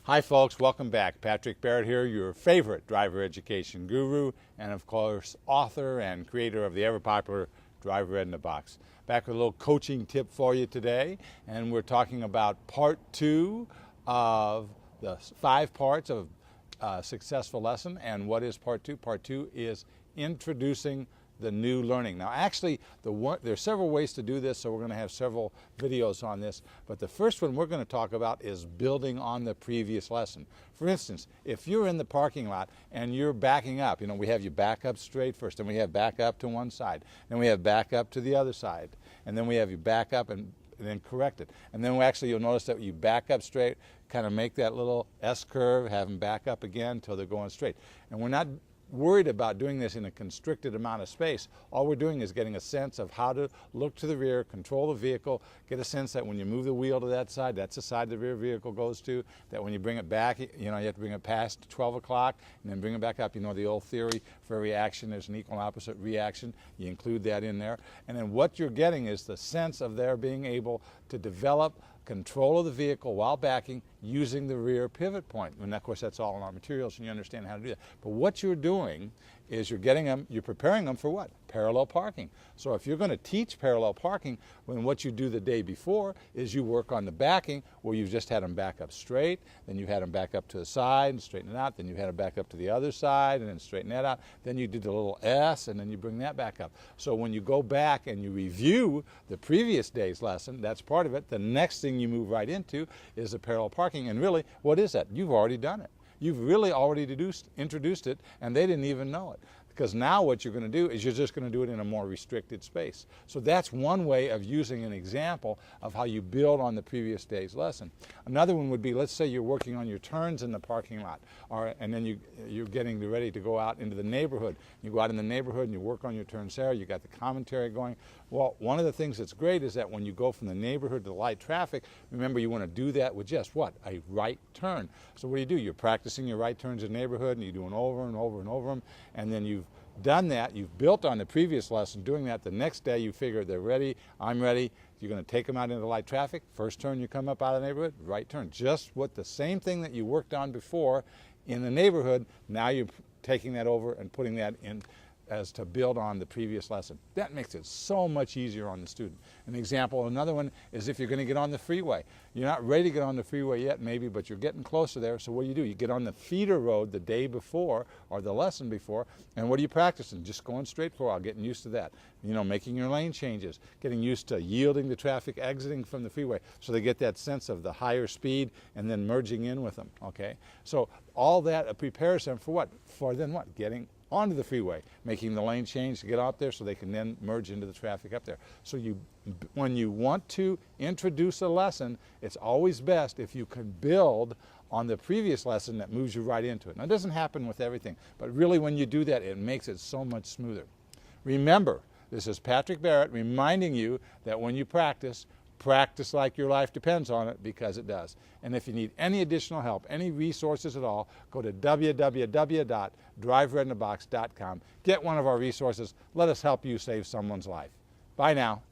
Hi folks, welcome back. Patrick Barrett here, your favorite driver education guru, and of course author and creator of the ever popular Driver Ed in a Box. Back with a little coaching tip for you today, and we're talking about part 2 of the 5 parts of a successful lesson. And what is part 2? Part 2 is introducing the new learning. Now actually, there's several ways to do this, so we're going to have several videos on this, but the first one we're going to talk about is building on the previous lesson. For instance, if you're in the parking lot and you're backing up, we have you back up straight first, then we have back up to one side, then we have back up to the other side, and then we have you back up and then correct it. And then you'll notice that you back up straight, kind of make that little S curve, have them back up again until they're going straight. And we're not worried about doing this in a constricted amount of space. All we're doing is getting a sense of how to look to the rear, control the vehicle, get a sense that when you move the wheel to that side, that's the side the rear vehicle goes to, that when you bring it back, you have to bring it past 12 o'clock and then bring it back up. The old theory for every action there's an equal and opposite reaction. You include that in there. And then what you're getting is the sense of their being able to develop control of the vehicle while backing using the rear pivot point. And of course that's all in our materials and you understand how to do that. But what you're doing is you're preparing them for what? Parallel parking. So if you're going to teach parallel parking, then what you do the day before is you work on the backing where you've just had them back up straight, then you had them back up to the side and straighten it out, then you had them back up to the other side and then straighten that out, then you did the little S and then you bring that back up. So when you go back and you review the previous day's lesson, that's part of it. The next thing you move right into is the parallel parking, and really, what is that? You've already done it. You've really already introduced it, and they didn't even know it. Because now what you're going to do is you're just going to do it in a more restricted space. So that's one way of using an example of how you build on the previous day's lesson. Another one would be, let's say you're working on your turns in the parking lot, and then you're getting ready to go out into the neighborhood. You go out in the neighborhood and you work on your turns there. You got the commentary going. Well, one of the things that's great is that when you go from the neighborhood to the light traffic, remember you want to do that with just what? A right turn. So what do? You're practicing your right turns in the neighborhood and you do them over and over and over them, and then you've done that, you've built on the previous lesson doing that. The next day you figure they're ready, I'm ready, you're going to take them out into the light traffic. First turn you come up out of the neighborhood, right turn. Just what the same thing that you worked on before in the neighborhood, now you're taking that over and putting that in as to build on the previous lesson. That makes it so much easier on the student. An example, another one is if you're going to get on the freeway. You're not ready to get on the freeway yet maybe, but you're getting closer there. So what do? You get on the feeder road the day before or the lesson before, and what are you practicing? Just going straight for a while, getting used to that. Making your lane changes, getting used to yielding the traffic, exiting from the freeway, so they get that sense of the higher speed and then merging in with them, okay? So all that prepares them for what? For then what? Getting onto the freeway, making the lane change to get out there so they can then merge into the traffic up there. So when you want to introduce a lesson, it's always best if you can build on the previous lesson that moves you right into it. Now, it doesn't happen with everything, but really when you do that, it makes it so much smoother. Remember, this is Patrick Barrett reminding you that when you practice like your life depends on it, because it does. And if you need any additional help, any resources at all, go to www.driveredinabox.com. Get one of our resources. Let us help you save someone's life. Bye now.